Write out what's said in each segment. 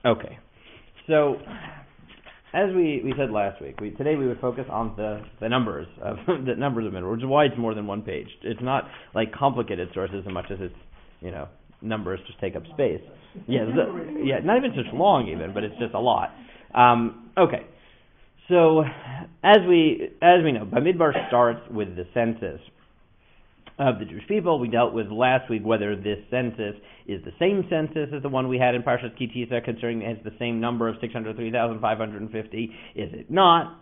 Okay. So, as we said last week, today we would focus on the numbers of the numbers of minerals, which is why it's more than one page. It's not like complicated sources as much as it's numbers just take up space. Not even such long even, but it's just a lot. Okay. So as we know, Bamidbar starts with the census of the Jewish people. We dealt with last week whether this census is the same census as the one we had in Parshas Ki Tisa, concerning it has the same number of 603,550. Is it not?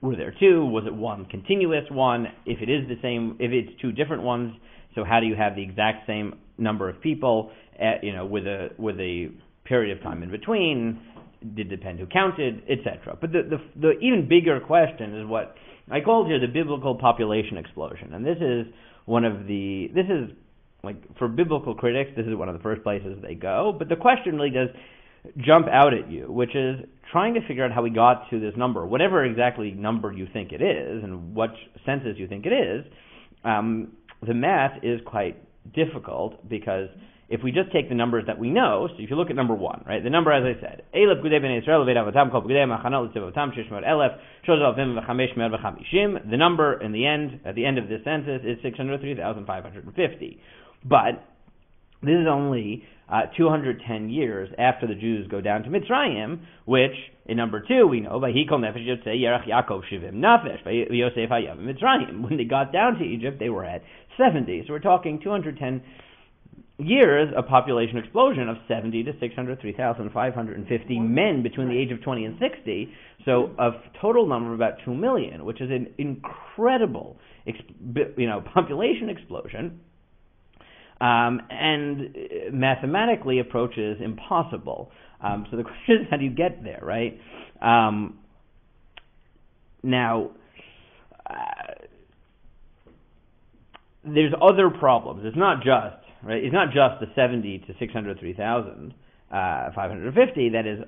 Were there two? Was it one continuous one? If it is the same, if it's two different ones, so how do you have the exact same number of people? With a period of time in between? Did it depend who counted, etc. But the even bigger question is what I called here the biblical population explosion, and this is for biblical critics, this is one of the first places they go. But the question really does jump out at you, which is trying to figure out how we got to this number, whatever exactly number you think it is, and what census you think it is. The math is quite difficult because if we just take the numbers that we know, so if you look at number one, right, the number, as I said, the number at the end of this census is 603,550. But this is only 210 years after the Jews go down to Mitzrayim, which in number two we know when they got down to Egypt they were at 70. So we're talking 210 years of population explosion of 70 to 603,550 men between the age of 20 and 60. So a total number of about 2 million, which is an incredible population explosion. And mathematically approaches impossible. So the question is, how do you get there, right? There's other problems. It's not just the 70 to 603,550 that is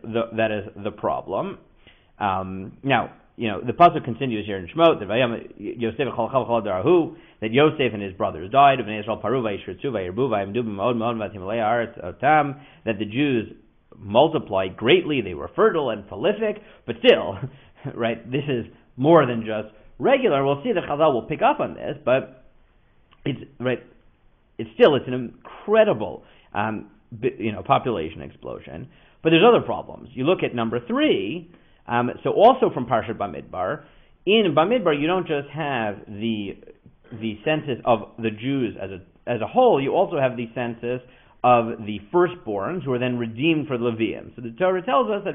the problem. The pasuk continues here in Shemot that Yosef and his brothers died, that the Jews multiplied greatly, they were fertile and prolific, but still, right, this is more than just regular. We'll see the Chazal will pick up on this, but it's an incredible population explosion. But there's other problems. You look at number 3. So also from Parshat Bamidbar, in Bamidbar you don't just have the census of the Jews as a whole, you also have the census of the firstborns who are then redeemed for the Levium. So the Torah tells us that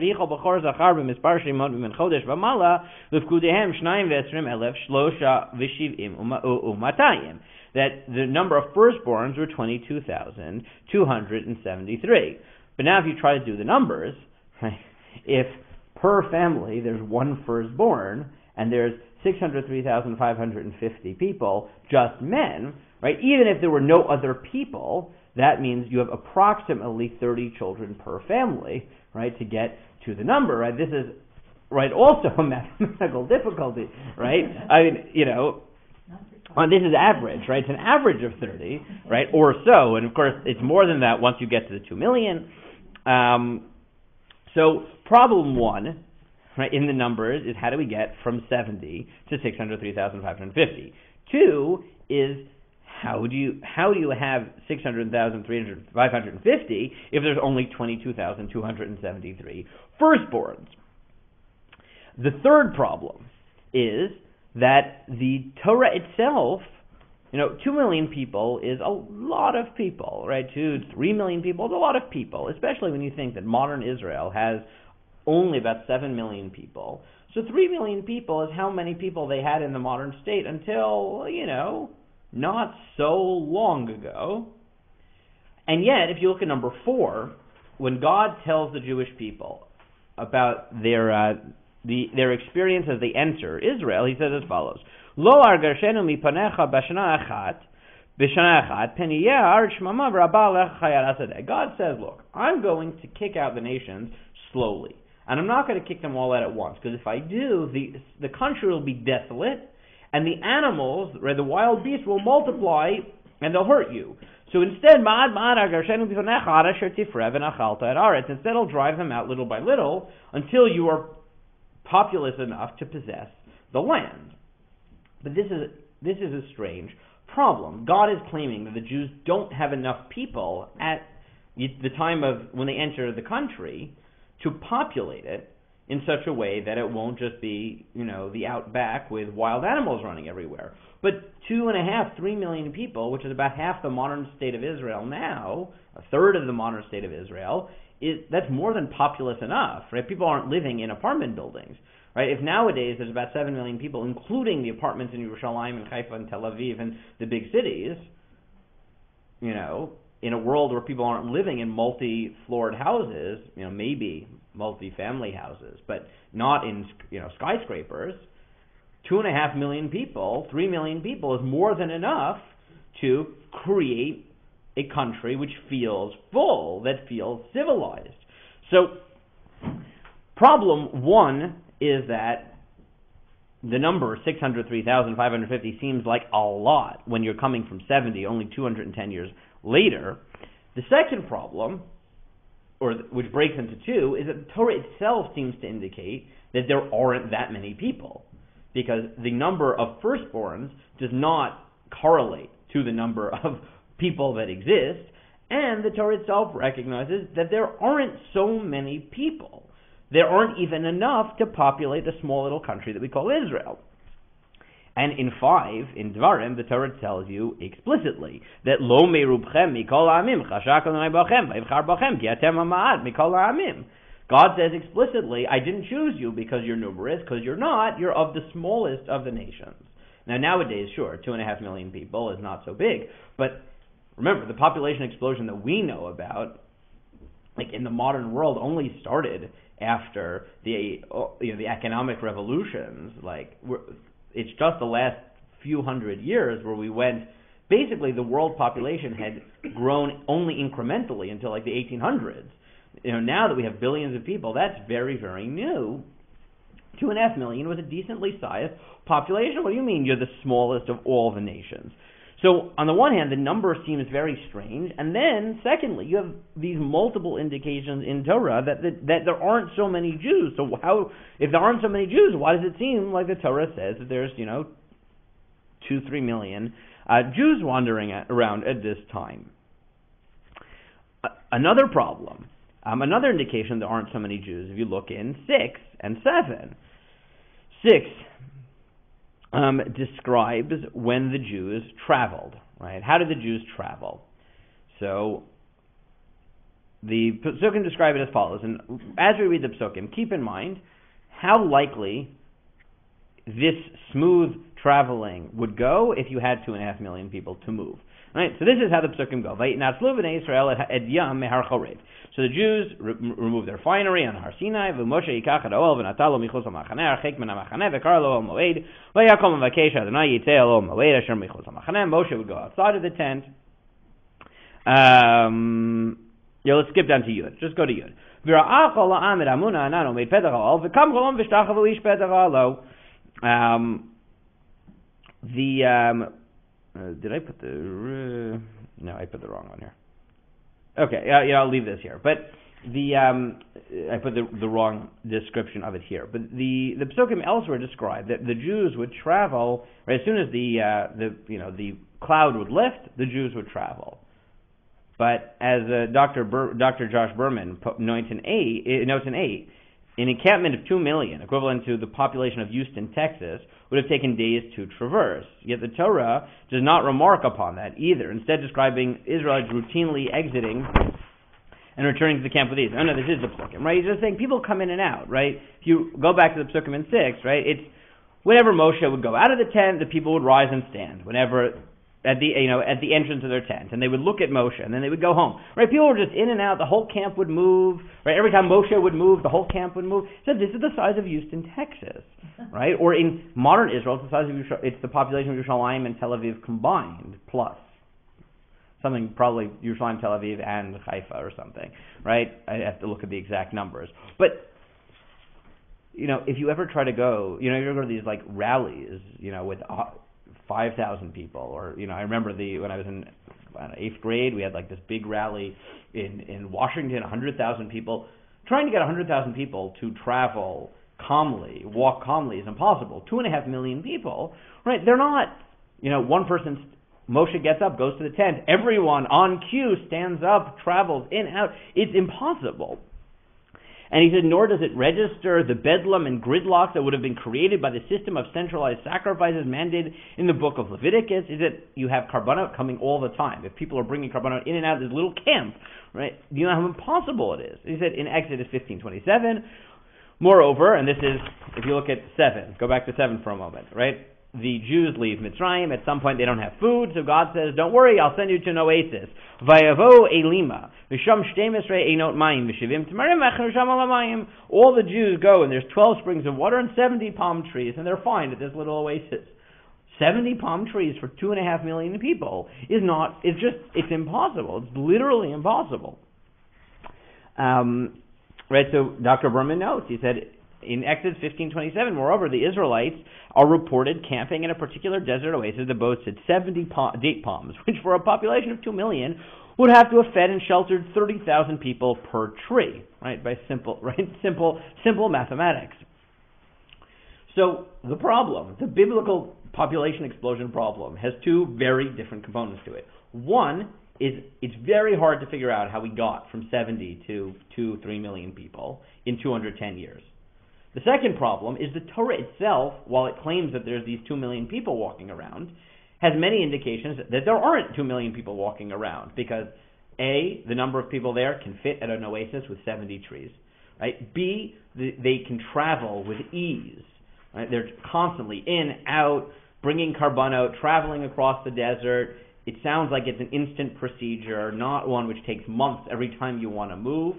that the number of firstborns were 22,273. But now if you try to do the numbers, right, if per family there's one firstborn and there's 603,550 people, just men, right? Even if there were no other people, that means you have approximately 30 children per family, right, to get to the number, right? This is, right, also a mathematical difficulty, right? I mean, this is average, right? It's an average of 30, right, or so, and of course it's more than that once you get to the 2 million. So problem one, right, in the numbers is how do we get from 70 to 603,550? 2 is how do you have 600,550 if there's only 22,273 firstborns? The third problem is that the Torah itself, 2 million people is a lot of people, right? 2 to 3 million people is a lot of people, especially when you think that modern Israel has only about 7 million people. So 3 million people is how many people they had in the modern state until, not so long ago. And yet, if you look at number 4, when God tells the Jewish people about their experience as they enter Israel, he says as follows: Lo argarshenu mipanecha b'shana achat pen yiyeh shmama v'raba alecha chayal hasadeh. God says, look, I'm going to kick out the nations slowly, and I'm not going to kick them all out at once, because if I do, the country will be desolate, and the animals, right, the wild beasts, will multiply and they'll hurt you. So instead, instead I'll drive them out little by little until you are populous enough to possess the land. But this is a strange problem. God is claiming that the Jews don't have enough people at the time of when they enter the country to populate it in such a way that it won't just be, the outback with wild animals running everywhere. But 2.5-3 million people, which is about half the modern state of Israel now, a third of the modern state of Israel, that's more than populous enough, right? People aren't living in apartment buildings, right? If nowadays there's about 7 million people, including the apartments in Yerushalayim and Haifa and Tel Aviv and the big cities, in a world where people aren't living in multi-floored houses, maybe multi-family houses, but not in skyscrapers, 2.5 million people, 3 million people is more than enough to create a country which feels full, that feels civilized. So, problem one is that the number 603,550 seems like a lot when you're coming from 70, only 210 years later. The second problem, which breaks into two, is that the Torah itself seems to indicate that there aren't that many people, because the number of firstborns does not correlate to the number of people that exist, and the Torah itself recognizes that there aren't so many people. There aren't even enough to populate the small little country that we call Israel. And in Dvarim, the Torah tells you explicitly that Lo merubchem mikol ha'amim chashak Adonai bachem vayivchar bachem ki atem ha'ma'at mikol ha'amim. God says explicitly, I didn't choose you because you're numerous, because you're not. You're of the smallest of the nations. Now, nowadays, sure, 2.5 million people is not so big, but remember, the population explosion that we know about, like in the modern world, only started after the economic revolutions. It's just the last few hundred years where we went, basically the world population had grown only incrementally until the 1800s. Now that we have billions of people, that's very, very new. 2.5 million was a decently sized population. What do you mean you're the smallest of all the nations? So, on the one hand, the number seems very strange, and then, secondly, you have these multiple indications in Torah that there aren't so many Jews. So, if there aren't so many Jews, why does it seem like the Torah says that there's, 2-3 million Jews wandering around at this time? Another problem, another indication there aren't so many Jews, if you look in 6 and 7. 6 describes when the Jews traveled, right? How did the Jews travel? So, the Psukim describe it as follows, and as we read the Psukim, keep in mind how likely this smooth traveling would go if you had 2.5 million people to move. Right? So this is how the Psukim go. So the Jews remove their finery on Har Sinai. Moshe would go outside of the tent. Let's skip down to Yud. Just go to Yud. Did I put the... no, I put the wrong one here. Okay, I'll leave this here. But I put the wrong description of it here. But the Psukim elsewhere describe that the Jews would travel, right, as soon as the cloud would lift, the Jews would travel. But as Dr. Josh Berman notes in 8, an encampment of 2 million, equivalent to the population of Houston, Texas, would have taken days to traverse. Yet the Torah does not remark upon that either, instead describing Israelites routinely exiting and returning to the camp with ease. Oh no, this is the Psukim, right? He's just saying people come in and out, right? If you go back to the Psukim in 6, right, it's whenever Moshe would go out of the tent, the people would rise and stand. Whenever at the entrance of their tent, and they would look at Moshe, and then they would go home. Right? People were just in and out. The whole camp would move. Right? Every time Moshe would move, the whole camp would move. So this is the size of Houston, Texas, right? Or in modern Israel, it's the size of it's the population of Yerushalayim and Tel Aviv combined plus something, probably Yerushalayim, Tel Aviv, and Haifa or something. Right? I have to look at the exact numbers, but if you ever try to go, you ever go to these rallies, with 5,000 people. Or, I remember when I was in 8th grade, we had like this big rally in Washington, 100,000 people. Trying to get 100,000 people to travel calmly, walk calmly is impossible. 2.5 million people, right? They're not, one person, Moshe gets up, goes to the tent, everyone on cue stands up, travels in, out. It's impossible. And he said, nor does it register the bedlam and gridlock that would have been created by the system of centralized sacrifices mandated in the book of Leviticus. Is that you have carbonot coming all the time. If people are bringing carbonot in and out of this little camp, right, you know how impossible it is. He said in Exodus 15:27, moreover, and this is, if you look at 7, go back to 7 for a moment, right? The Jews leave Mitzrayim. At some point they don't have food, so God says, don't worry, I'll send you to an oasis. Vayavo elima, v'sham shtemesrei einot mayim, v'shivim tamarim v'chasham alamayim. All the Jews go, and there's 12 springs of water and 70 palm trees, and they're fine at this little oasis. 70 palm trees for 2.5 million people it's impossible. It's literally impossible. Right, so Dr. Berman notes, he said, in Exodus 15:27, moreover, the Israelites are reported camping in a particular desert oasis that boasted 70 date palms, which for a population of 2 million would have to have fed and sheltered 30,000 people per tree, right? By simple mathematics. So the biblical population explosion problem, has 2 very different components to it. One is it's very hard to figure out how we got from 70 to 2-3 million people in 210 years. The second problem is the Torah itself, while it claims that there's these 2 million people walking around, has many indications that there aren't 2 million people walking around, because A, the number of people there can fit at an oasis with 70 trees, right? B, they can travel with ease, right? They're constantly in, out, bringing carbonot, traveling across the desert. It sounds like it's an instant procedure, not one which takes months every time you want to move.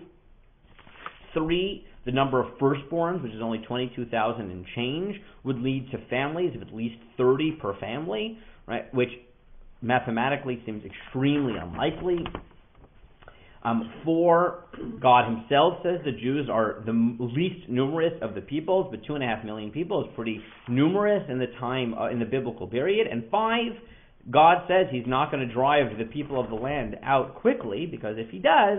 3, the number of firstborns, which is only 22,000 and change, would lead to families of at least 30 per family, right? Which mathematically seems extremely unlikely. 4, God himself says the Jews are the least numerous of the peoples, but 2.5 million people is pretty numerous in the time in the biblical period. And 5, God says he's not going to drive the people of the land out quickly, because if he does,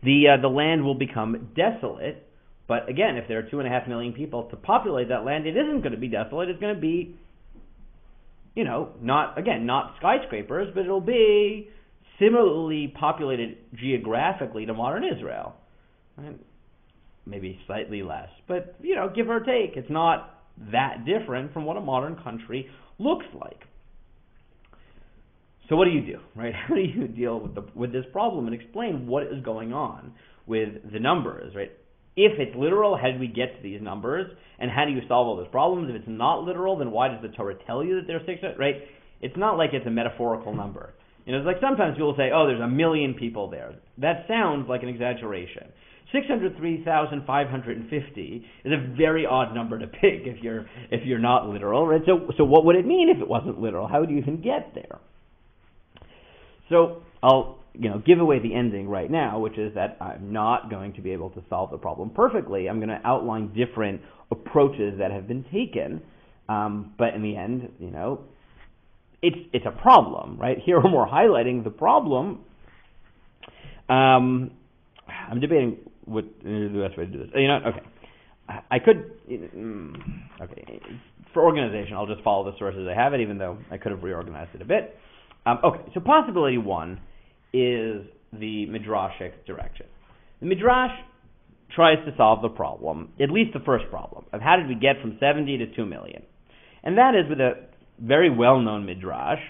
the land will become desolate. But again, if there are 2.5 million people to populate that land, it isn't going to be desolate. It's going to be, not skyscrapers, but it'll be similarly populated geographically to modern Israel. Right? Maybe slightly less, but give or take, it's not that different from what a modern country looks like. So what do you do, right? How do you deal with this problem and explain what is going on with the numbers, right? If it's literal, how do we get to these numbers, and how do you solve all those problems? If it's not literal, then why does the Torah tell you that there's 600, right? It's not like it's a metaphorical number. It's like sometimes people say, oh, there's 1 million people there. That sounds like an exaggeration. 603,550 is a very odd number to pick if you're not literal, right? So what would it mean if it wasn't literal? How would you even get there? So I'll give away the ending right now, which is that I'm not going to be able to solve the problem perfectly. I'm going to outline different approaches that have been taken, but in the end, it's a problem, right? Here we're highlighting the problem. I'm debating what is the best way to do this. Okay. I could, for organization, I'll just follow the sources I have it, even though I could have reorganized it a bit. So possibility 1 is the Midrashic direction. The Midrash tries to solve the problem, at least the first problem, of how did we get from 70 to 2 million. And that is with a very well-known Midrash,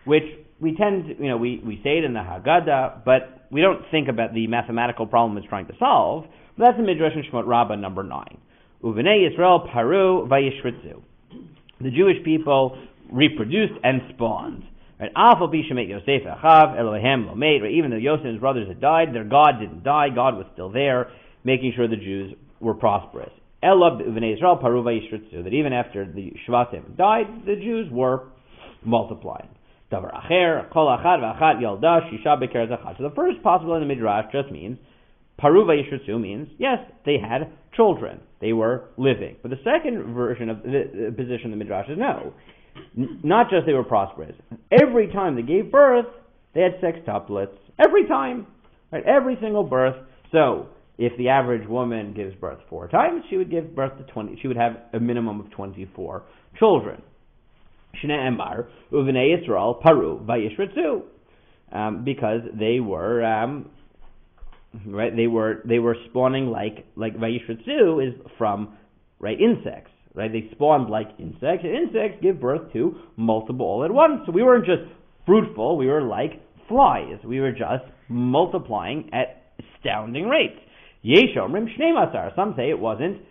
which we tend to, we say it in the Haggadah, but we don't think about the mathematical problem it's trying to solve. But that's the Midrash in Shemot Rabbah number 9. Uvnei Yisrael paru vayishritzu. The Jewish people reproduced and spawned. Right? Even though Yosef and his brothers had died, their God didn't die. God was still there, making sure the Jews were prosperous. That even after the Shvatim died, the Jews were multiplying. So the first possibility in the Midrash just means Paru vayishritzu means, yes, they had children. They were living. But the second version of the position of the Midrash is no. Not just they were prosperous. Every time they gave birth, they had sextuplets. Every time. Right? Every single birth. So, if the average woman gives birth 4 times, she would give birth to 20. She would have a minimum of 24 children. Shnei Embar, Uvnei Yisrael, Paru, Vayishritzu. Because they were, right? They were spawning like Vayishritzu is from, right, insects. Right? They spawned like insects. And insects give birth to multiple all at once. So we weren't just fruitful. We were like flies. We were just multiplying at astounding rates. Yeshomrim Shnei Masar. Some say it wasn't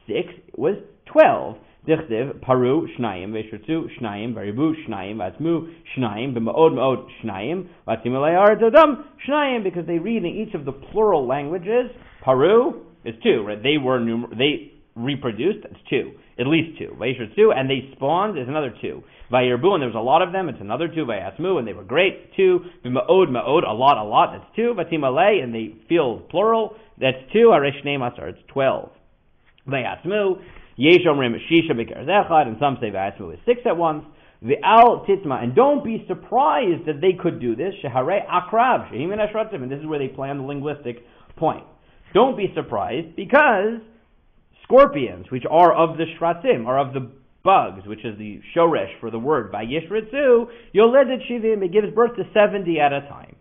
6, it was 12. Dichtiv Paru Shnayim Veshritzu Shnayim Varibu Shnayim Vatzmu Shnayim B'Maod Maod Shnayim Vatzimulayar Dodam Shnayim, because they read in each of the plural languages. Paru is 2, right? They reproduced. That's 2, at least 2. Veshritzu, and they spawned is another 2. Vayirbu, and there was a lot of them. It's another 2. Vayasmu, and they were great. 2. B'Maod Maod, a lot. That's 2. Vatzimalay, and they filled plural. That's 2. Aresh Shnei Masar, it's 12. Vayasmu. Yeshomrim Shisha B'Ker Zechad, and some say Vayasmu is 6 at once. The Al Titma, and don't be surprised that they could do this. Shehare Akrav Shehim and Ashratim, and this is where they play on the linguistic point. Don't be surprised, because scorpions, which are of the Shratim, are of the bugs, which is the shoresh for the word Vayishritzu, Yoledet Shivim, it gives birth to 70 at a time.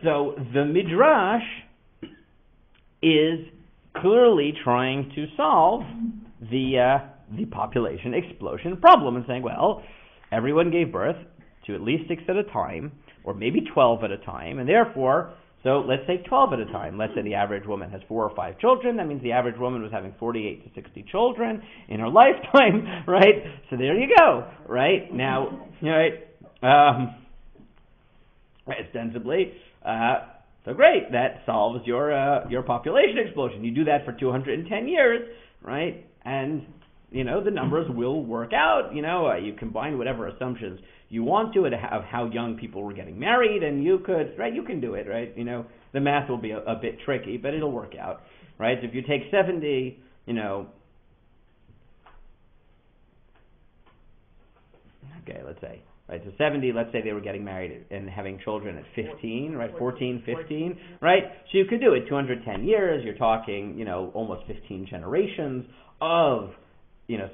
So the Midrash is clearly trying to solve the population explosion problem and saying, well, everyone gave birth to at least 6 at a time, or maybe 12 at a time, and therefore, so let's say 12 at a time. Let's say the average woman has 4 or 5 children. That means the average woman was having 48 to 60 children in her lifetime, right? So there you go, right? Now, right, ostensibly, so great, that solves your population explosion. You do that for 210 years, right? And, the numbers will work out. You combine whatever assumptions you want to it of how young people were getting married, and you can do it, right? The math will be a bit tricky, but it'll work out, right? So if you take 70, okay, let's say, right, so 70, let's say they were getting married and having children at 15, right, 14, 15, right? So you could do it 210 years, you're talking, almost 15 generations of,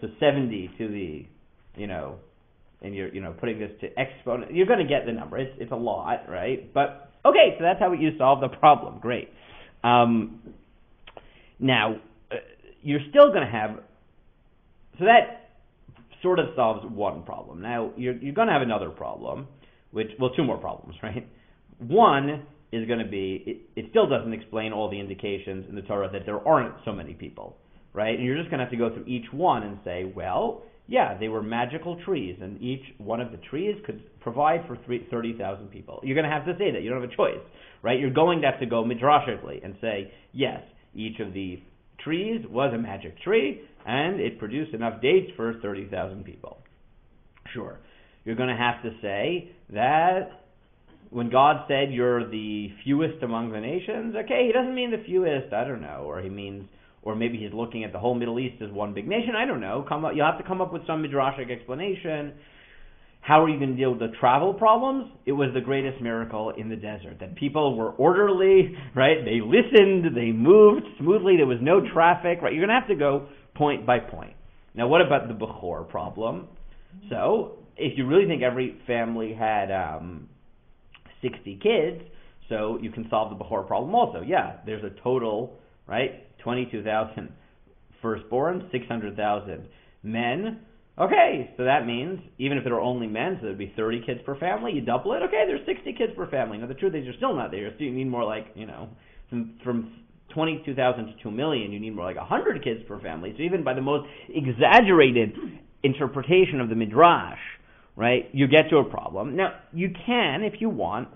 so 70 to the, and you're, putting this to exponent, you're going to get the number. It's a lot, right? But, okay, so that's how you solve the problem. Great. Now, you're still going to have, so that sort of solves one problem. Now, you're going to have another problem, 2 more problems, right? One is going to be, it still doesn't explain all the indications in the Torah that there aren't so many people, right? And you're just going to have to go through each one and say, well, yeah, they were magical trees, and each one of the trees could provide for 30,000 people. You're going to have to say that. You don't have a choice, right? You're going to have to go midrashically and say, yes, each of the trees was a magic tree, and it produced enough dates for 30,000 people. Sure. You're going to have to say that when God said you're the fewest among the nations, okay, he doesn't mean the fewest, I don't know, or maybe he's looking at the whole Middle East as one big nation, I don't know. You'll have to come up with some midrashic explanation. How are you going to deal with the travel problems? It was the greatest miracle in the desert, that people were orderly, right? They listened, they moved smoothly, there was no traffic, right? You're going to have to go point by point. Now, what about the Bechor problem? So, if you really think every family had 60 kids, so you can solve the Bechor problem also. Yeah, there's a total, right, 22,000 firstborn, 600,000 men. Okay, so that means, even if there are only men, so there'd be 30 kids per family, you double it, okay, there's 60 kids per family. Now, the truth is you're still not there. You need more like, from 22,000 to 2 million, you need more like 100 kids per family. So even by the most exaggerated interpretation of the Midrash, right, you get to a problem. Now, you can, if you want,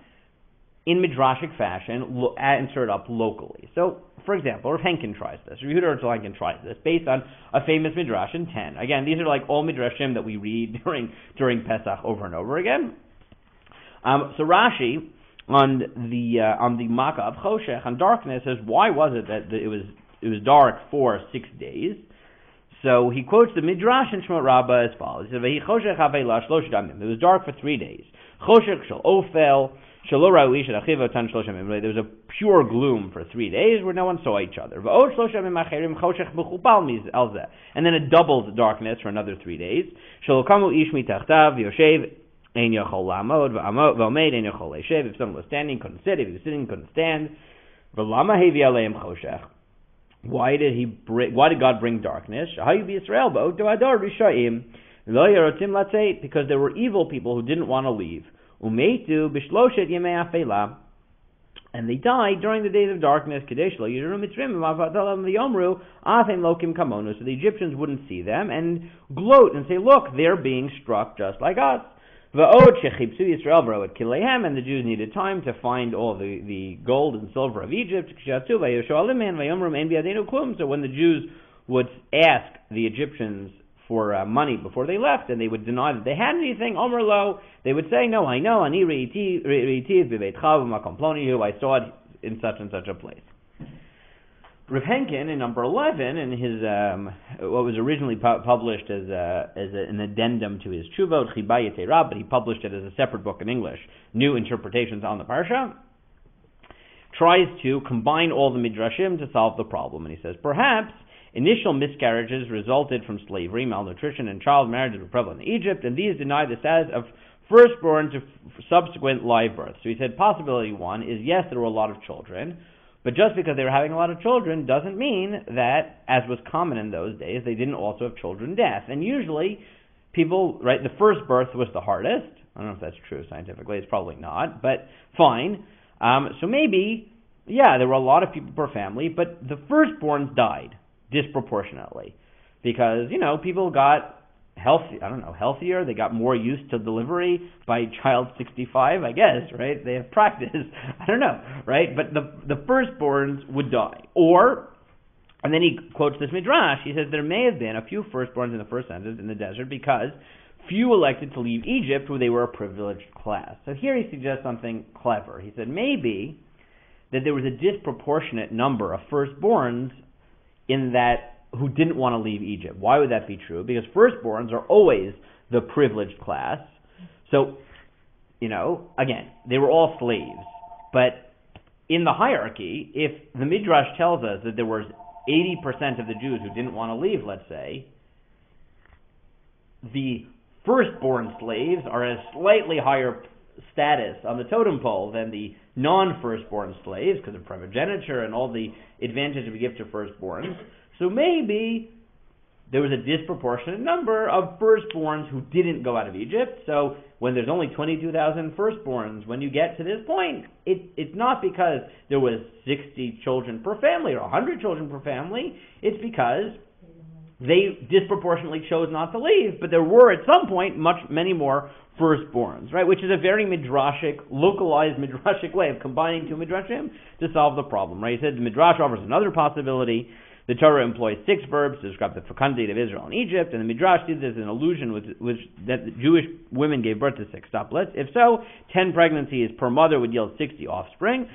in Midrashic fashion, insert up locally. So, for example, Rav Henkin tries this, or Yehuda Henkin tries this, based on a famous Midrash in 10. Again, these are like all Midrashim that we read during Pesach over and over again. So Rashi on the Makkah of Choshech, on darkness, says, why was it that it was dark for 6 days? So he quotes the Midrash in Shemot Rabbah as follows. He said, it was dark for 3 days. Choshech shel ofel, there was a pure gloom for 3 days where no one saw each other. And then it doubled darkness for another 3 days. If someone was standing, couldn't sit. If he was sitting, couldn't stand. Why did God bring darkness? Because there were evil people who didn't want to leave. And they died during the days of darkness. So the Egyptians wouldn't see them and gloat and say, look, they're being struck just like us. And the Jews needed time to find all the gold and silver of Egypt. So when the Jews would ask the Egyptians for money before they left, and they would deny that they had anything, Omer lo, they would say, no, I know, I saw it in such and such a place. Rav Henkin, in number 11, in his what was originally published as an addendum to his Tshuvot, Chibayet Rab, but he published it as a separate book in English, New Interpretations on the Parsha, tries to combine all the Midrashim to solve the problem. And he says, perhaps initial miscarriages resulted from slavery, malnutrition, and child marriages were prevalent in Egypt, and these deny the status of firstborn to subsequent live births. So he said possibility one is, yes, there were a lot of children, but just because they were having a lot of children doesn't mean that, as was common in those days, they didn't also have children death. And usually people, right, the first birth was the hardest. I don't know if that's true scientifically, it's probably not, but fine. So maybe, yeah, there were a lot of people per family, but the firstborns died disproportionately because, people got healthier, they got more used to delivery by child 65, I guess, right? They have practice, I don't know, right? But the firstborns would die. And then he quotes this Midrash, he says there may have been a few firstborns in the first sentence in the desert because few elected to leave Egypt where they were a privileged class. So here he suggests something clever. He said maybe that there was a disproportionate number of firstborns in that who didn't want to leave Egypt. Why would that be true? Because firstborns are always the privileged class. So, again, they were all slaves. But in the hierarchy, if the Midrash tells us that there was 80% of the Jews who didn't want to leave, let's say, the firstborn slaves are at a slightly higher status on the totem pole than the non-firstborn slaves because of primogeniture and all the advantage we give to firstborns. So maybe there was a disproportionate number of firstborns who didn't go out of Egypt. So when there's only 22,000 firstborns, when you get to this point, it's not because there was 60 children per family or 100 children per family. It's because they disproportionately chose not to leave. But there were at some point many more firstborns, right? Which is a very localized midrashic way of combining two midrashim to solve the problem, right? He said the midrash offers another possibility. The Torah employs 6 verbs to describe the fecundity of Israel and Egypt, and the Midrash sees this as an allusion that the Jewish women gave birth to 6 tuplets. If so, 10 pregnancies per mother would yield 60 offspring,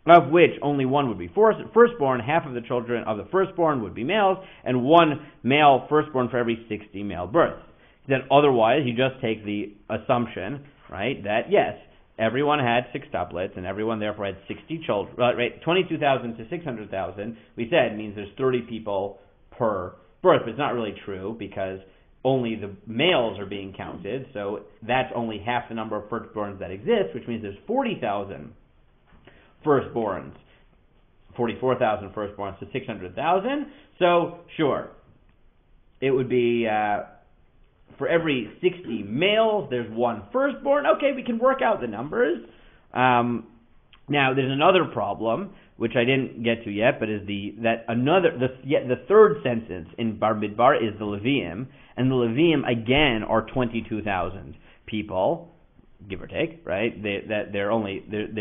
of which only one would be firstborn. Half of the children of the firstborn would be males, and 1 male firstborn for every 60 male births. Then otherwise, you just take the assumption, right, that yes, everyone had 6 tuplets, and everyone therefore had 60 children. Right, 22,000 to 600,000, we said, means there's 30 people per birth. But it's not really true because only the males are being counted, so that's only half the number of firstborns that exist, which means there's 40,000 firstborns, 44,000 firstborns to 600,000. So, sure, it would be... for every 60 males, there's 1 firstborn. Okay, we can work out the numbers. Now, there's another problem, which I didn't get to yet, but is the third sentence in Bar Midbar is the Levium, and the Levium again are 22,000 people, give or take, right? They're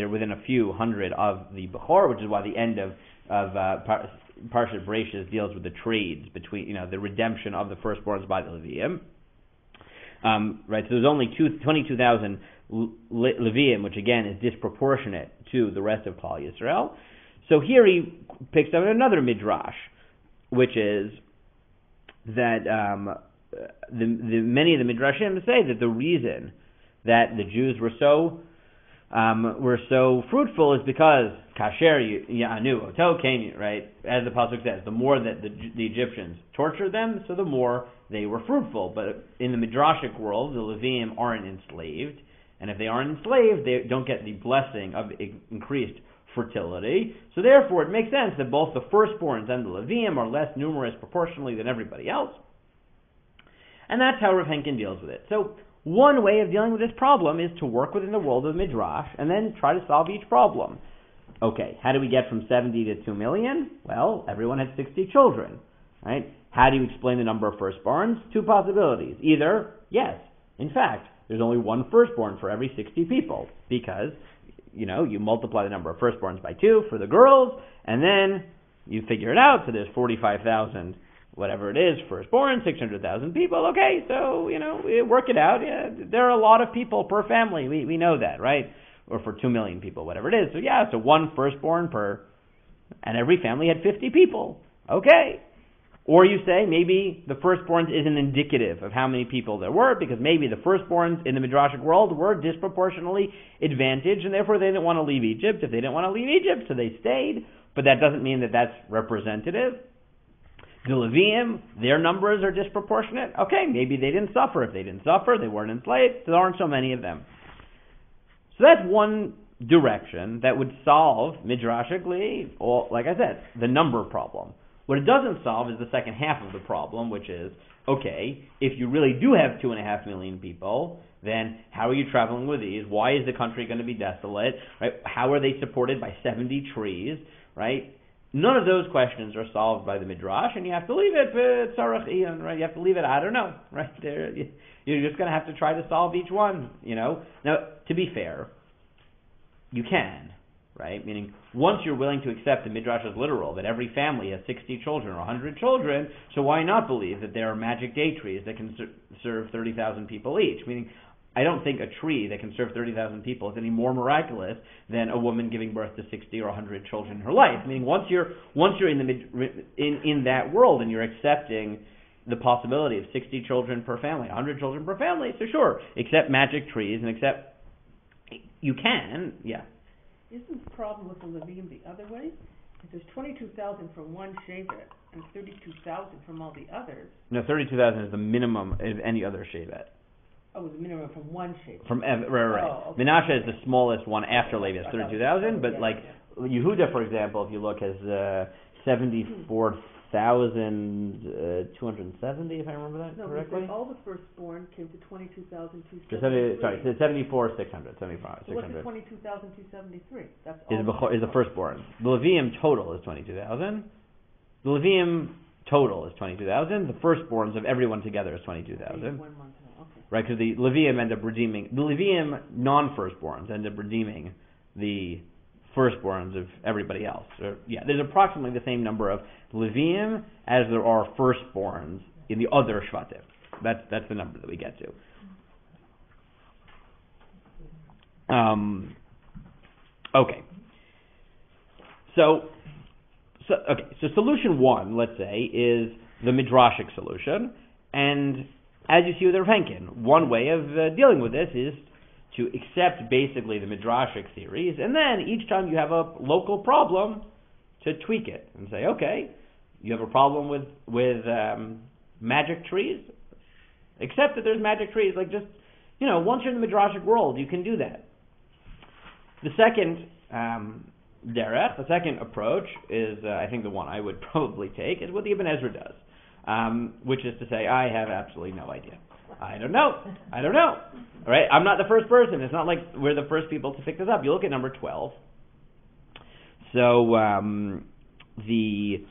within a few hundred of the Bechor, which is why the end of Parshat Bereishis deals with the trades between, the redemption of the firstborns by the Levium. Right, so there's only 22,000 Levium, which again is disproportionate to the rest of Klal Yisrael. So here he picks up another midrash, which is that many of the midrashim say that the reason that the Jews were so fruitful is because kasher ya'anu oto kain, right? As the pasuk says, the more that the Egyptians tortured them, so the more they were fruitful. But in the midrashic world, the Levium aren't enslaved, and if they aren't enslaved, they don't get the blessing of increased fertility. So therefore, it makes sense that both the firstborns and the Levium are less numerous proportionally than everybody else. And that's how Rav Henkin deals with it. So one way of dealing with this problem is to work within the world of the Midrash and then try to solve each problem. Okay, how do we get from 70 to 2 million? Well, everyone had 60 children, right? How do you explain the number of firstborns? Two possibilities. Either, yes, in fact, there's only one firstborn for every 60 people because, you multiply the number of firstborns by 2 for the girls, and then you figure it out, so there's 45,000 whatever it is, firstborn, 600,000 people. Okay, so, we work it out. Yeah, there are a lot of people per family. We know that, right? Or for 2 million people, whatever it is. So yeah, so one firstborn per, and every family had 50 people. Okay. Or you say maybe the firstborns isn't indicative of how many people there were, because maybe the firstborns in the Midrashic world were disproportionately advantaged, and therefore they didn't want to leave Egypt. If they didn't want to leave Egypt, so they stayed. But that doesn't mean that that's representative. The Levium, their numbers are disproportionate. Okay, maybe they didn't suffer. If they didn't suffer, they weren't enslaved. There aren't so many of them. So that's one direction that would solve, midrashically, or, like I said, the number problem. What it doesn't solve is the second half of the problem, which is, okay, if you really do have 2.5 million people, then how are you traveling with these? Why is the country going to be desolate? Right? How are they supported by 70 trees? Right? None of those questions are solved by the Midrash, and you have to leave it, right? You have to leave it, I don't know, right? You're just going to have to try to solve each one, Now, to be fair, you can, right? Meaning, once you're willing to accept the Midrash as literal, that every family has 60 children or 100 children, so why not believe that there are magic date trees that can serve 30,000 people each? Meaning, I don't think a tree that can serve 30,000 people is any more miraculous than a woman giving birth to 60 or 100 children in her life. Meaning, once you're in that world and you're accepting the possibility of 60 children per family, 100 children per family, so sure, accept magic trees and accept. You can, yeah. Isn't the problem with the Levium the other way? If there's 22,000 from one Shevet and 32,000 from all the others. No, 32,000 is the minimum of any other Shevet. Oh, the minimum from one Shevet. Right. Oh, okay. Menashe is the smallest one after Levi, it's 32,000, but Yehuda, for example, if you look, has 74,270, if I remember that correctly. No, all the firstborn came to 22,273. 74,600, 75, so 600. What's the 22,273? That's all. Is the firstborn. The Levium total is 22,000. The Levium total is 22,000. The firstborns of everyone together is 22,000. 1 month. Okay. Right, because the Levium end up redeeming, the Levium non-firstborns end up redeeming the firstborns of everybody else. So, there's approximately the same number of Levium as there are firstborns in the other Shvatim. That's the number that we get to. Okay. So solution one, let's say, is the midrashic solution, and as you see with Rav Henkin, one way of dealing with this is to accept basically the midrashic theories, and then each time you have a local problem, to tweak it and say, okay, you have a problem with magic trees, accept that there's magic trees. Like just, once you're in the midrashic world, you can do that. The second derech, the second approach is, I think the one I would probably take, is what the Ibn Ezra does. Which is to say, I have absolutely no idea. I don't know. All right, I'm not the first person. It's not like we're the first people to pick this up. You look at number 12. So the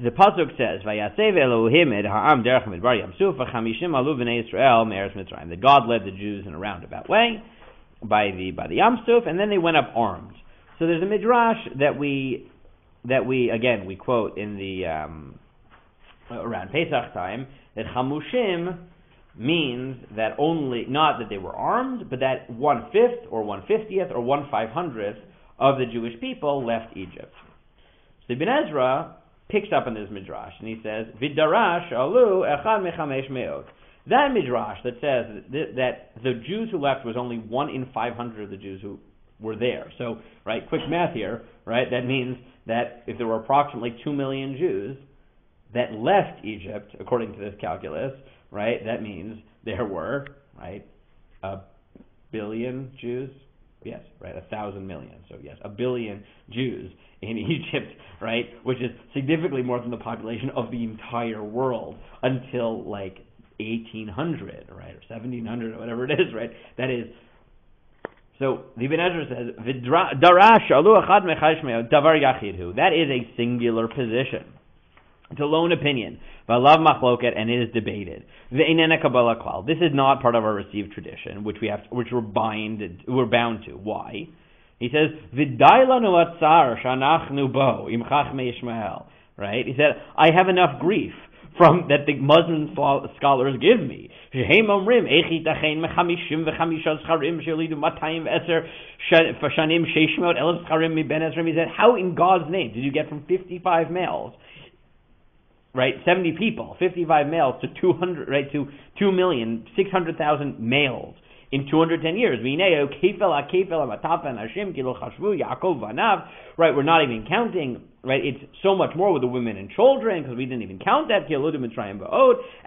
pasuk says, "Vayasev Elohim et ha'am derech midbar yamsuf v'chamishim alu b'nei Yisrael me'eretz Mitzrayim." That God led the Jews in a roundabout way by the Yamsuf, and then they went up armed. So there's a midrash that we quote in the around Pesach time, that Chamushim means that only, not that they were armed, but that 1/5 or 1/50th or 1/500th of the Jewish people left Egypt. So Ibn Ezra picks up on this midrash and he says, "Vidarash alu echad mechamesh meot." That midrash that says that the Jews who left was only 1 in 500 of the Jews who were there. So, right, quick math here, right? That means that if there were approximately 2 million Jews that left Egypt, according to this calculus, right, that means there were, right, 1 billion Jews. Yes, right, 1,000 million. So yes, 1 billion Jews in Egypt, right, which is significantly more than the population of the entire world until like 1800, right, or 1700, or whatever it is, right? That is. So the Ibn Ezra says, "Darash alu echad mechash me'od davar yachidhu." That is a singular position. It's a lone opinion. V'alav machloket, and it is debated. Ve'inena kabbalah klal. This is not part of our received tradition, which we're bound to. Why? He says, "V'day lanu atzar shanachnu bo im chachmei Yishmael." Right? He said, "I have enough grief from that the Muslim scholars give me. Shehem omrim echi tachein mechamishim v'chamisha zcharim shelidu matayim v'eser shanim sheishmot elef zcharim mi ben Ezra." He said, "How in God's name did you get from 55 males?" Right, 70 people, 55 males to 200, right, to 2,600,000 males in 210 years. Right, we're not even counting. Right, it's so much more with the women and children because we didn't even count that.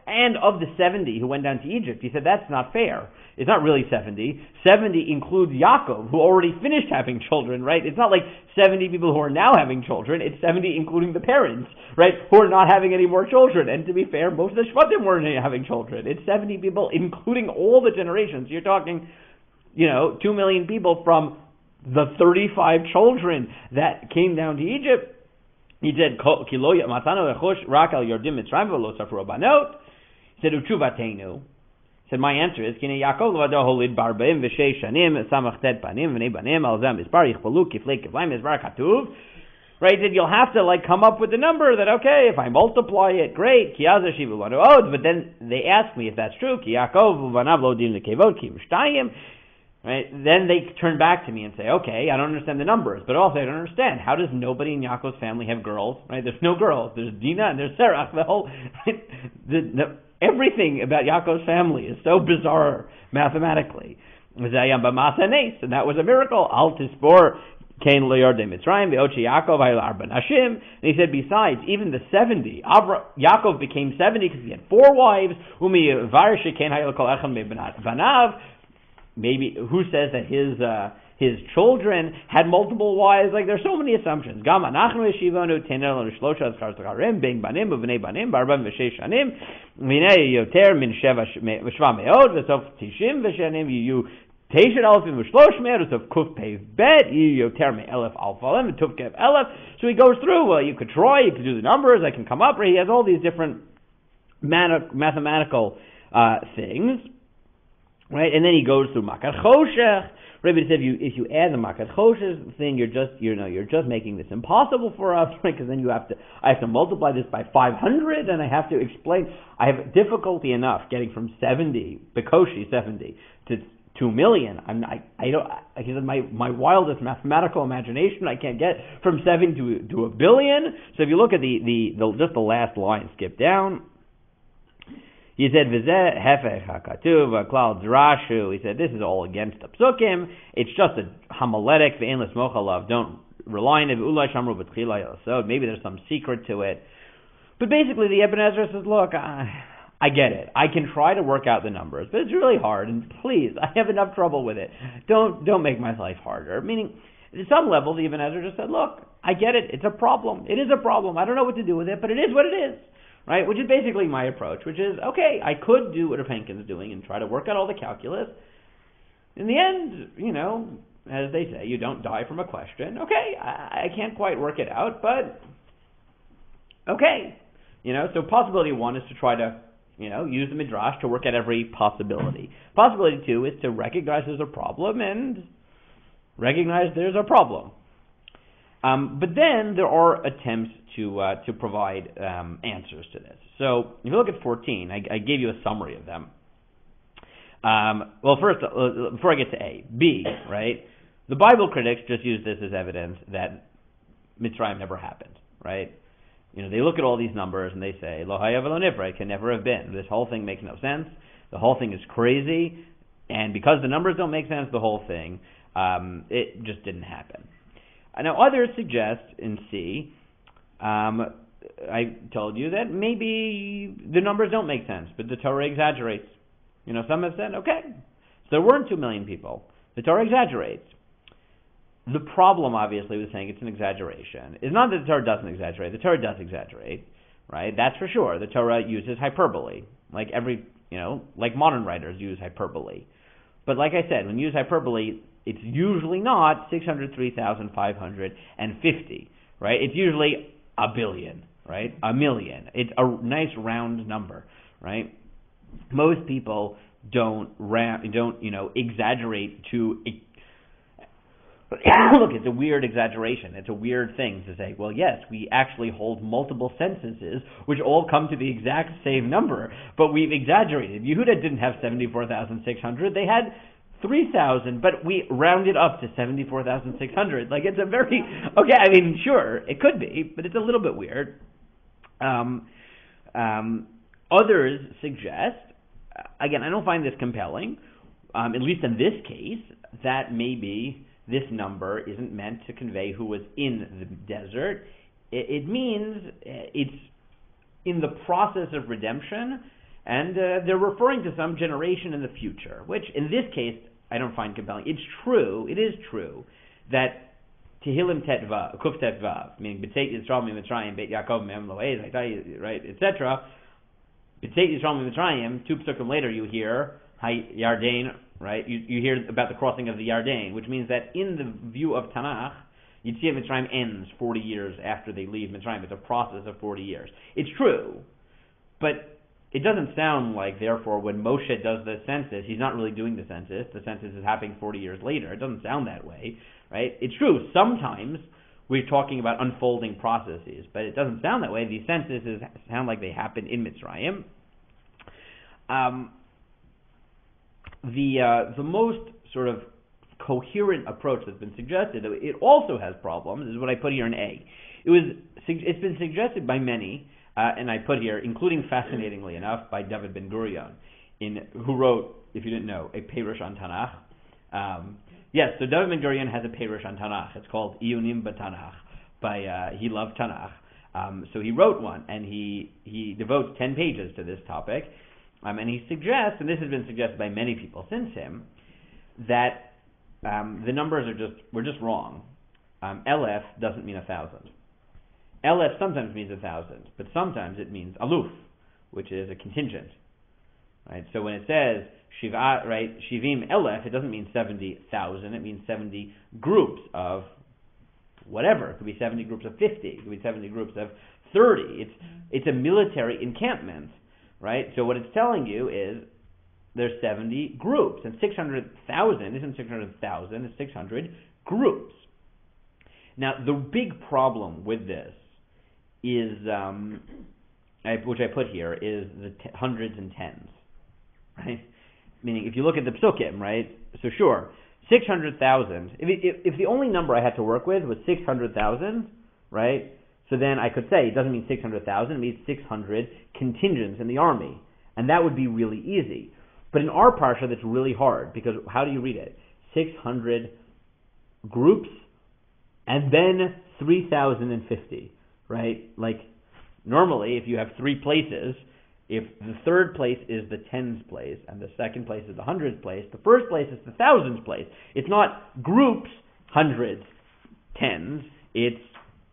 And of the 70 who went down to Egypt, he said that's not fair. It's not really 70. 70 includes Yaakov, who already finished having children. Right, it's not like 70 people who are now having children. It's 70 including the parents, right, who are not having any more children. And to be fair, most of the Shvatim weren't having children. It's 70 people including all the generations. You're talking, 2 million people from the 35 children that came down to Egypt. He said, He said, Uchuvatenu. He said, my answer is, right, that you'll have to come up with the number that, okay, if I multiply it, great. But then they ask me if that's true. Right? Then they turn back to me and say, okay, I don't understand the numbers, but also I don't understand. How does nobody in Yaakov's family have girls? Right? There's no girls. There's Dinah and there's Sarah. The whole, everything about Yaakov's family is so bizarre mathematically. And that was a miracle. Al tispor kain leyardei Mitzrayim ve'ochi Yaakov hayol arba nashim. And he said, besides, even the 70, Yaakov became 70 because he had 4 wives. Umi var shekain hayol kol echad me'banav. Maybe who says that his children had multiple wives? There's so many assumptions. Gam anachnu yeshivanu tenel shlosha zkarim being banim uvnei banim barba v'sheish shanim minei yoter min sheva meod v'sof tishim v'shanim yu teishet alefim v'shlosh meod v'sof kuf pei bet yu yoter me'elef alfalem v'tuf kev elef. So he goes through. Well, you could try. You could do the numbers. I can come up. He has all these different mathematical things. Right, and then he goes through Makat Choshech. Rabbi said, if you add the Makat Choshech thing, you're just making this impossible for us, right? Because then I have to multiply this by 500, and I have to explain. I have difficulty enough getting from 70, Bekoshi 70, to 2 million. I said my wildest mathematical imagination, I can't get from 7 to 1 billion. So if you look at just the last line, skip down. He said, "V'zeh hefech hakatuv klal drashu." He said, "This is all against the psukim. It's just a homiletic ve'en l'smoch alav. Don't rely on it. Ulai shamru b'tchila yosod. Maybe there's some secret to it." But basically, the Ibn Ezra says, "Look, I get it. I can try to work out the numbers, but it's really hard. And please, I have enough trouble with it. Don't make my life harder." Meaning, at some level, the Ibn Ezra just said, "Look, I get it. It's a problem. It is a problem. I don't know what to do with it, but it is what it is." Right, which is basically my approach, which is, okay, I could do what Rav doing and try to work out all the calculus. In the end, as they say, you don't die from a question. Okay, I can't quite work it out, but okay. So possibility 1 is to try to, use the midrash to work at every possibility. Possibility 2 is to recognize there's a problem and recognize there's a problem. But then there are attempts to provide answers to this. So if you look at 14, I gave you a summary of them. Well, first, before I get to A, B, right? The Bible critics just use this as evidence that Mitzrayim never happened, right? They look at all these numbers and they say, Lo haya v'lo nivra, it can never have been. This whole thing makes no sense. The whole thing is crazy. And because the numbers don't make sense, the whole thing, it just didn't happen. Now, others suggest in C, I told you that maybe the numbers don't make sense, but the Torah exaggerates. Some have said, okay, so there weren't 2 million people. The Torah exaggerates. The problem, obviously, with saying it's an exaggeration is not that the Torah doesn't exaggerate. The Torah does exaggerate, right? That's for sure. The Torah uses hyperbole, like like modern writers use hyperbole. But like I said, when you use hyperbole, it's usually not 603,550, right? It's usually a billion, right? A million. It's a nice round number, right? Most people don't exaggerate to. Look, it's a weird exaggeration. It's a weird thing to say, well, yes, we actually hold multiple sentences which all come to the exact same number, but we've exaggerated. Yehuda didn't have 74,600. They had 3,000, but we rounded up to 74,600. Like, it's a very... Okay, I mean, sure, it could be, but it's a little bit weird. Others suggest, again, I don't find this compelling, at least in this case, that maybe this number isn't meant to convey who was in the desert. It means it's in the process of redemption, and they're referring to some generation in the future, which in this case I don't find compelling. It is true that Tehillim Kuf Tet Vav, meaning B'tzeit Yisrael Mitzrayim, Beit Yaakov Mem Loez, right, etc. B'tzeit Yisrael Mitzrayim, 2 psukim later you hear Hay Yarden, right? You hear about the crossing of the Yarden, which means that in the view of Tanakh, Yetziat Mitzrayim ends 40 years after they leave Mitzrayim. It's a process of 40 years. It's true, but it doesn't sound like, therefore, when Moshe does the census, he's not really doing the census. The census is happening 40 years later. It doesn't sound that way, right? It's true. Sometimes we're talking about unfolding processes, but it doesn't sound that way. These censuses sound like they happen in Mitzrayim. The most sort of coherent approach that's been suggested, though it also has problems, is what I put here in A. It's been suggested by many, and I put here, including, fascinatingly enough, by David Ben Gurion, who wrote, if you didn't know, a Perush on Tanakh. Yes, so David Ben Gurion has a Perush on Tanakh. It's called Iyunim B'Tanakh. He loved Tanakh. So he wrote one, and he devotes 10 pages to this topic. And he suggests, and this has been suggested by many people since him, that the numbers were just wrong. Elef doesn't mean 1,000. Elef sometimes means 1,000, but sometimes it means aluf, which is a contingent. Right? So when it says Shiva, right, Shivim Elef, it doesn't mean 70,000. It means 70 groups of whatever. It could be 70 groups of 50. It could be 70 groups of 30. It's a military encampment. Right? So what it's telling you is there's 70 groups, and 600,000 isn't 600,000, it's 600 groups. Now, the big problem with this is, which I put here, is the hundreds and tens, right? Meaning, if you look at the psukim, right? So sure, 600,000. If the only number I had to work with was 600,000, right? So then I could say it doesn't mean 600,000, it means 600 contingents in the army. And that would be really easy. But in our parsha, that's really hard, because how do you read it? 600 groups, and then 3,050, right? Like, normally, if you have 3 places, if the third place is the tens place, and the second place is the hundreds place, the first place is the thousands place. It's not groups, hundreds, tens, it's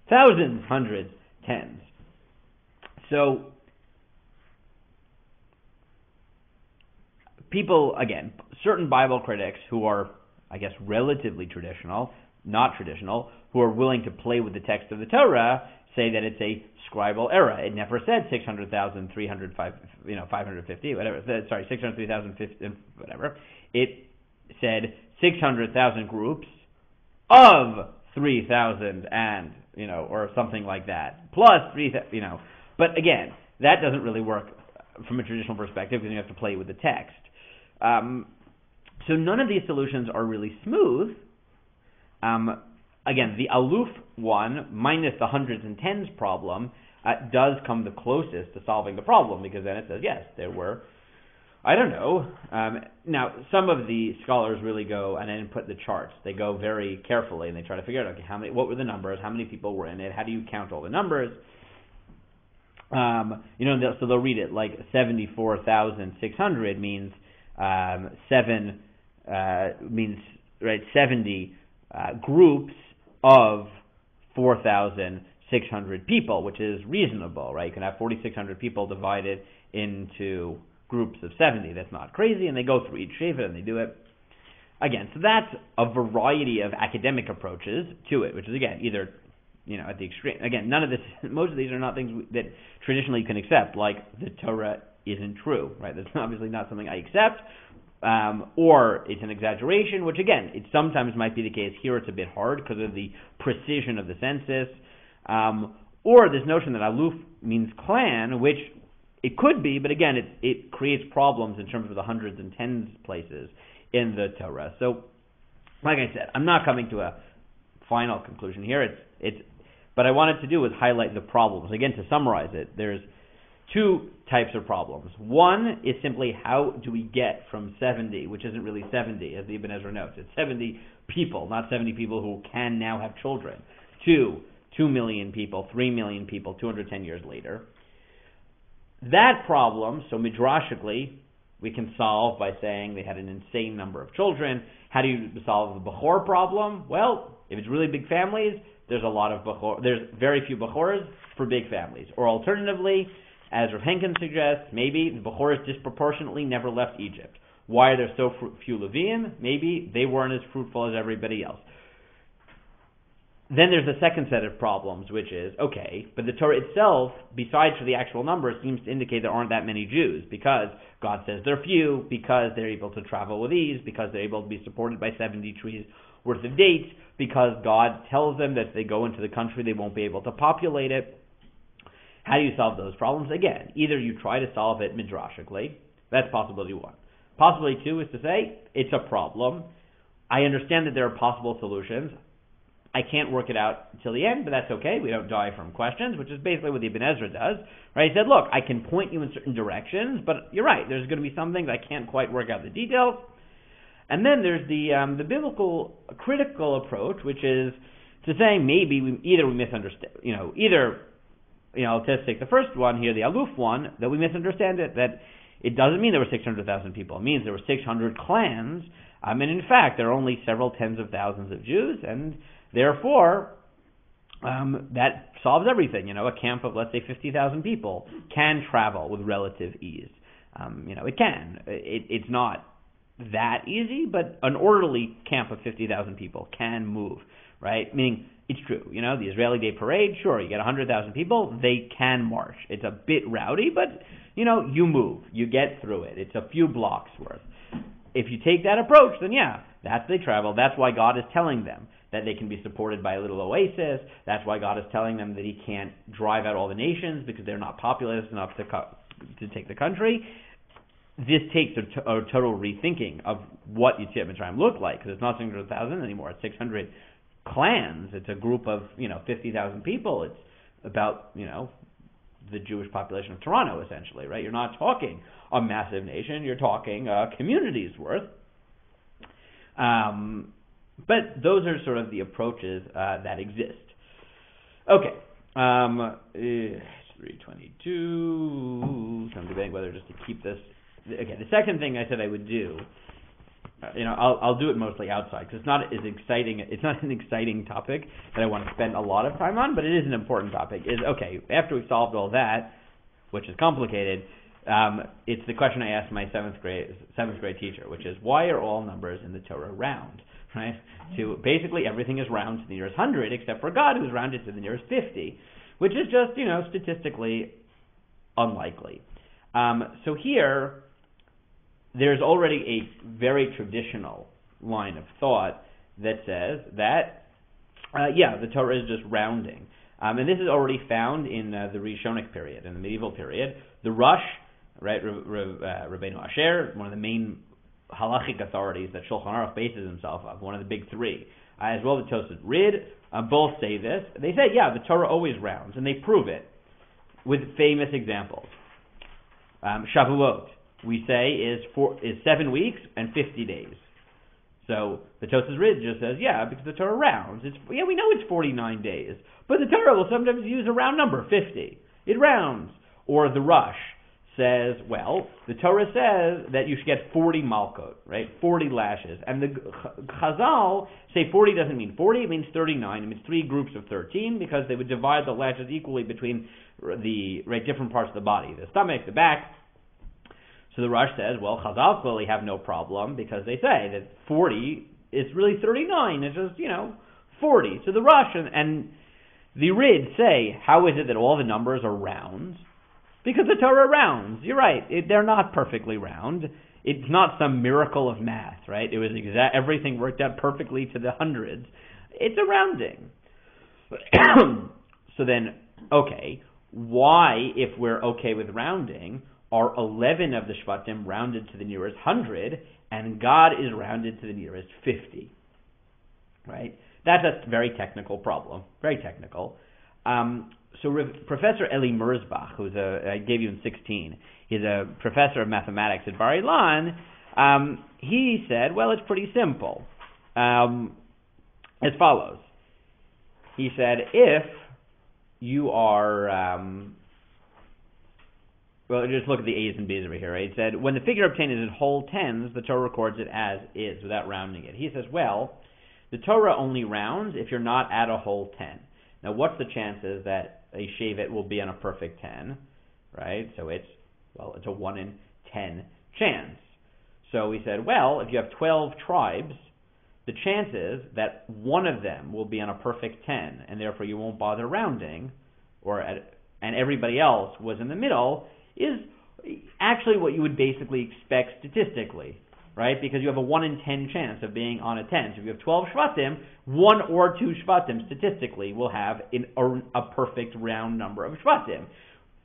thousands, hundreds, tens. So, people, again, certain Bible critics who are, I guess, relatively traditional, not traditional, who are willing to play with the text of the Torah, say that it's a scribal error. It never said 550, whatever. Sorry, 603,050, whatever. It said 600,000 groups of 3,000 and, or something like that, plus 3,000, But again, that doesn't really work from a traditional perspective because you have to play with the text. so none of these solutions are really smooth. Again, the aloof one, minus the hundreds and tens problem, does come the closest to solving the problem, because then it says, yes, there were, I don't know. Now, some of the scholars really go and then put the charts. They go very carefully and they try to figure out, okay, what were the numbers, how many people were in it, how do you count all the numbers? So they'll read it like 74,600 means 70 groups of 4,600 people, which is reasonable, right? You can have 4,600 people divided into groups of 70. That's not crazy, and they go through each Sheva and they do it. Again, so that's a variety of academic approaches to it, which is, again, either, at the extreme. Again, none of this, most of these are not things that traditionally you can accept, like the Torah isn't true, right? That's obviously not something I accept, or it's an exaggeration, which, again, it sometimes might be the case. Here it's a bit hard because of the precision of the census, or this notion that aloof means clan, which it could be, but again, it creates problems in terms of the hundreds and tens places in the Torah. So, like I said, I'm not coming to a final conclusion here. But I wanted to do was highlight the problems. Again, to summarize it, there's two types of problems. One is simply how do we get from 70, which isn't really 70, as the Ibn Ezra notes. It's 70 people, not 70 people who can now have children, to 2 million people, 3 million people, 210 years later. That problem, so midrashically, we can solve by saying they had an insane number of children. How do you solve the Bechor problem? Well, if it's really big families, there's very few Bechors for big families. Or alternatively, as Rav Henkin suggests, maybe the Bechors disproportionately never left Egypt. Why are there so few Leviim? Maybe they weren't as fruitful as everybody else. Then there's the second set of problems, which is, okay, but the Torah itself, besides for the actual numbers, seems to indicate there aren't that many Jews, because God says they're few, because they're able to travel with ease, because they're able to be supported by 70 trees worth of dates, because God tells them that if they go into the country, they won't be able to populate it. How do you solve those problems? Again, either you try to solve it midrashically, that's possibility one. Possibility two is to say, it's a problem. I understand that there are possible solutions. I can't work it out until the end, but that's okay. We don't die from questions, which is basically what the Ibn Ezra does. Right? He said, look, I can point you in certain directions, but you're right, there's going to be some things I can't quite work out the details. And then there's the biblical critical approach, which is to say maybe we misunderstand, let's just take the first one here, the aloof one, that we misunderstand it, that it doesn't mean there were 600,000 people. It means there were 600 clans, and in fact, there are only several tens of thousands of Jews, and therefore, that solves everything. A camp of, let's say, 50,000 people can travel with relative ease. It can. It's not that easy, but an orderly camp of 50,000 people can move, right? Meaning, it's true. The Israeli Day Parade, sure, you get 100,000 people, they can march. It's a bit rowdy, but, you move. You get through it. It's a few blocks worth. If you take that approach, then they travel. That's why God is telling them that they can be supported by a little oasis. That's why God is telling them that He can't drive out all the nations because they're not populous enough to take the country. This takes a total rethinking of what Yetziat Mitzrayim looked like, because it's not 600,000 anymore. It's 600 clans. It's a group of 50,000 people. It's about the Jewish population of Toronto, essentially, right? You're not talking a massive nation. You're talking a community's worth. But those are sort of the approaches that exist. Okay. It's 3:22. So I'm debating whether just to keep this. Okay, the second thing I said I would do, I'll do it mostly outside, because it's not as exciting. It's not an exciting topic that I want to spend a lot of time on, but it is an important topic. After we've solved all that, which is complicated, it's the question I asked my seventh grade teacher, which is, why are all numbers in the Torah round? Right? So basically everything is round to the nearest 100, except for God, who's rounded to the nearest 50, which is just, statistically unlikely. So here, there's already a very traditional line of thought that says that, the Torah is just rounding. And this is already found in the Rishonik period, in the medieval period. The Rosh, right, Rabbeinu Asher, one of the main halachic authorities that Shulchan Aruch bases himself on, one of the big three, as well as the Tosfos Rid, both say this. They say, yeah, the Torah always rounds, and they prove it with famous examples. Shavuot, we say, is 7 weeks and 50 days. So the Tosfos Rid just says, yeah, because the Torah rounds. We know it's 49 days, but the Torah will sometimes use a round number, 50. It rounds. Or the Rush says, well, the Torah says that you should get 40 malkot, right? 40 lashes. And the Chazal say 40 doesn't mean 40, it means 39. It means 3 groups of 13, because they would divide the lashes equally between the different parts of the body, the stomach, the back. So the Rush says, well, Chazal clearly have no problem, because they say that 40 is really 39. It's just, 40. So the Rush and the Rid say, how is it that all the numbers are round? Because the Torah rounds. You're right. They're not perfectly round. It's not some miracle of math, right? It was everything worked out perfectly to the hundreds. It's a rounding. So then, okay, why, if we're okay with rounding, are 11 of the Shvatim rounded to the nearest 100, and God is rounded to the nearest 50? Right? That's a very technical problem. Very technical. So Professor Eli Merzbach, I gave you in 16, he's a professor of mathematics at Bar Ilan, he said, well, it's pretty simple. As follows. He said, if you are... well, just look at the A's and B's over here. Right? He said, when the figure obtained is in whole tens, the Torah records it as is, without rounding it. He says, well, the Torah only rounds if you're not at a whole 10. Now, what's the chances that a shevet will be on a perfect 10, right? So it's a 1 in 10 chance. So he said, well, if you have 12 tribes, the chances that one of them will be on a perfect 10, and therefore you won't bother rounding, and everybody else was in the middle, is actually what you would basically expect statistically, right? Because you have a 1 in 10 chance of being on a 10. So if you have 12 Shvatim, 1 or 2 Shvatim statistically will have a perfect round number of Shvatim.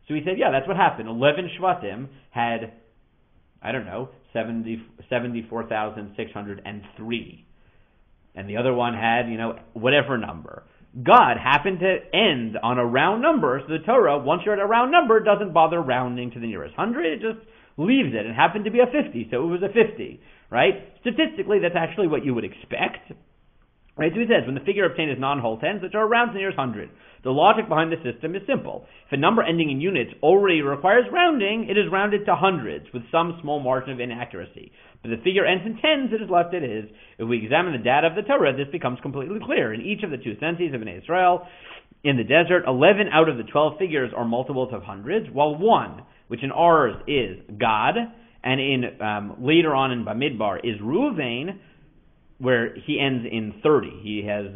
So he said, yeah, that's what happened. 11 Shvatim had, 74,603. And the other one had, whatever number. God happened to end on a round number, so the Torah, once you're at a round number, doesn't bother rounding to the nearest 100, it just leaves it. It happened to be a 50, so it was a 50, right? Statistically, that's actually what you would expect. Right? So he says, when the figure obtained is non-whole tens, the Torah rounds to the nearest 100. The logic behind the system is simple. If a number ending in units already requires rounding, it is rounded to hundreds, with some small margin of inaccuracy. But the figure ends in tens, it is left as is. If we examine the data of the Torah, this becomes completely clear. In each of the 2 censuses of Bnei Israel, in the desert, 11 out of the 12 figures are multiples of hundreds, while 1, which in ours is God, and in later on in Bamidbar is Reuven, where he ends in 30. He has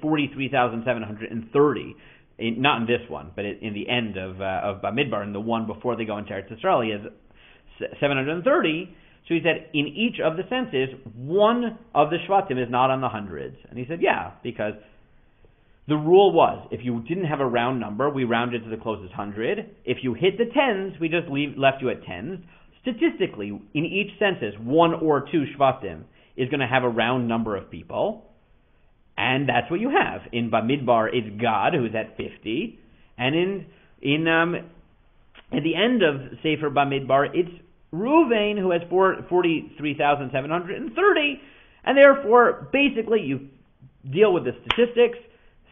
43,730. Not in this one, but in the end of Bamidbar, in the one before they go into Eretz Yisrael, he has 730. So he said, in each of the census, one of the Shvatim is not on the hundreds. And he said, yeah, because the rule was, if you didn't have a round number, we rounded to the closest 100. If you hit the tens, we just left you at tens. Statistically, in each census, 1 or 2 Shvatim is going to have a round number of people. And that's what you have. In Bamidbar, it's God, who's at 50. And at the end of Sefer Bamidbar, it's Reuven, who has 43,730. And therefore, basically, you deal with the statistics.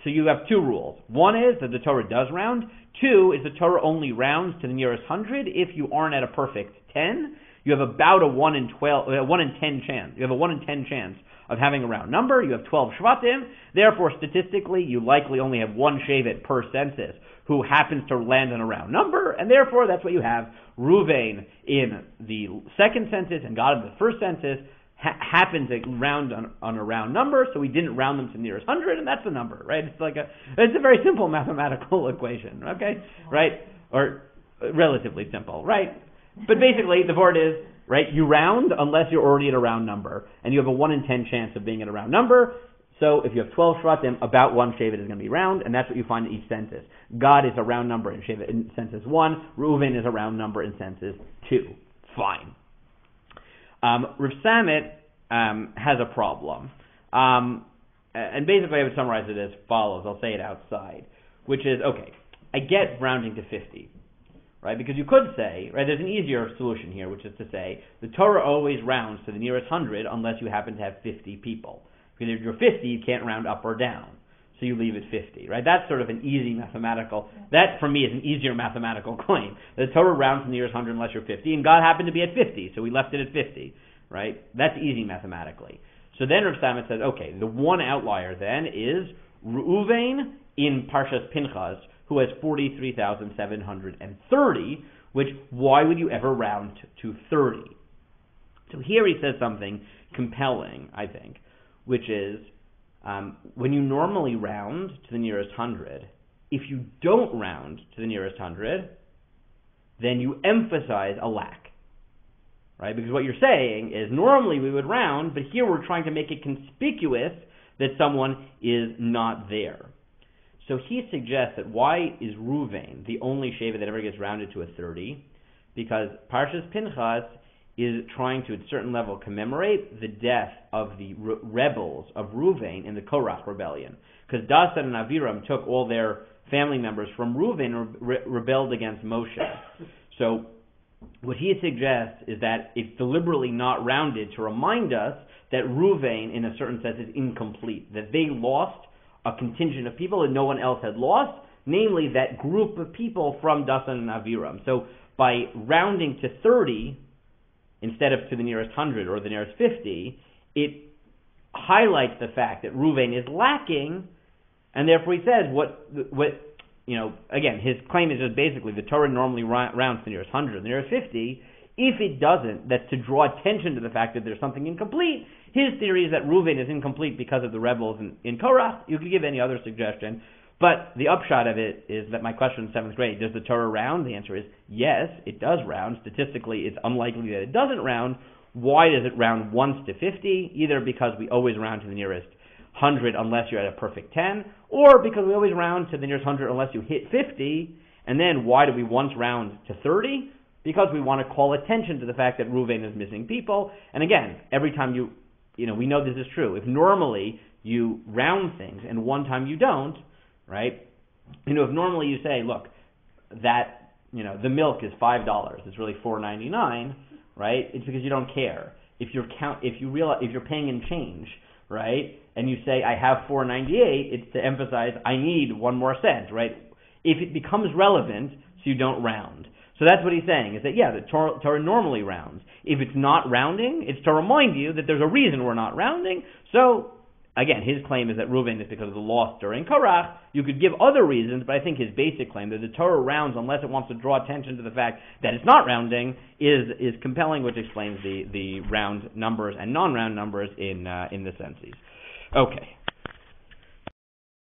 So you have 2 rules. One is that the Torah does round. 2 is the Torah only rounds to the nearest 100 if you aren't at a perfect 10. You have about a 1 in 10 chance. You have a 1 in 10 chance of having a round number. You have 12 Shvatim. Therefore, statistically, you likely only have 1 Shevet per census who happens to land on a round number, and therefore that's what you have. Reuven in the second census and God in the first census happened to round on a round number, so we didn't round them to the nearest 100, and that's the number, right? It's a very simple mathematical equation, okay? Right? Or relatively simple, right? But basically, the word is, right, you round unless you're already at a round number, and you have a 1 in 10 chance of being at a round number. So if you have 12 Shvatim, about 1 Shevet is going to be round, and that's what you find in each census. God is a round number in census 1. Reuven is a round number in census 2. Fine. Rav Samit has a problem. And basically I would summarize it as follows. I'll say it outside, which is, okay, I get rounding to 50, right? Because you could say, right, there's an easier solution here, which is to say the Torah always rounds to the nearest 100 unless you happen to have 50 people. Because if you're 50, you can't round up or down. So you leave it 50, right? That's sort of an easy mathematical, that for me is an easier mathematical claim. The Torah rounds to the nearest 100 unless you're 50, and God happened to be at 50, so we left it at 50, right? That's easy mathematically. So then Rav Samit says, okay, the one outlier then is Reuven in Parshas Pinchas, who has 43,730, which, why would you ever round to 30? So here he says something compelling, I think, which is, when you normally round to the nearest 100, if you don't round to the nearest 100, then you emphasize a lack, right? Because what you're saying is normally we would round, but here we're trying to make it conspicuous that someone is not there. So he suggests that why is Reuven the only Sheva that ever gets rounded to a 30? Because Parshas Pinchas is trying to, at a certain level, commemorate the death of the rebels of Reuven in the Korach rebellion. Because Dasan and Aviram took all their family members from Reuven and rebelled against Moshe. So what he suggests is that it's deliberately not rounded to remind us that Reuven, in a certain sense, is incomplete. That they lost a contingent of people that no one else had lost, namely that group of people from Dasan and Aviram. So by rounding to 30, instead of to the nearest 100 or the nearest 50, it highlights the fact that Reuven is lacking, and therefore he says again, his claim is just basically the Torah normally rounds to the nearest 100 or the nearest 50. If it doesn't, that's to draw attention to the fact that there's something incomplete. His theory is that Reuven is incomplete because of the rebels in Korach. You could give any other suggestion. But the upshot of it is that my question in 7th grade, does the Torah round? The answer is yes, it does round. Statistically, it's unlikely that it doesn't round. Why does it round once to 50? Either because we always round to the nearest 100 unless you're at a perfect 10, or because we always round to the nearest 100 unless you hit 50. And then why do we once round to 30? Because we want to call attention to the fact that Reuven is missing people. And again, every time we know this is true. If normally you round things and one time you don't, right? If normally you say, look, that the milk is $5, it's really $4.99, right? It's because you don't care. If you're paying in change, right? And you say I have $4.98, it's to emphasize I need 1 more cent, right? If it becomes relevant, so you don't round. So that's what he's saying, is that, the Torah normally rounds. If it's not rounding, it's to remind you that there's a reason we're not rounding. So, again, his claim is that Reuven is because of the loss during Korach. You could give other reasons, but I think his basic claim that the Torah rounds unless it wants to draw attention to the fact that it's not rounding is compelling, which explains the round numbers and non-round numbers in the senses. Okay.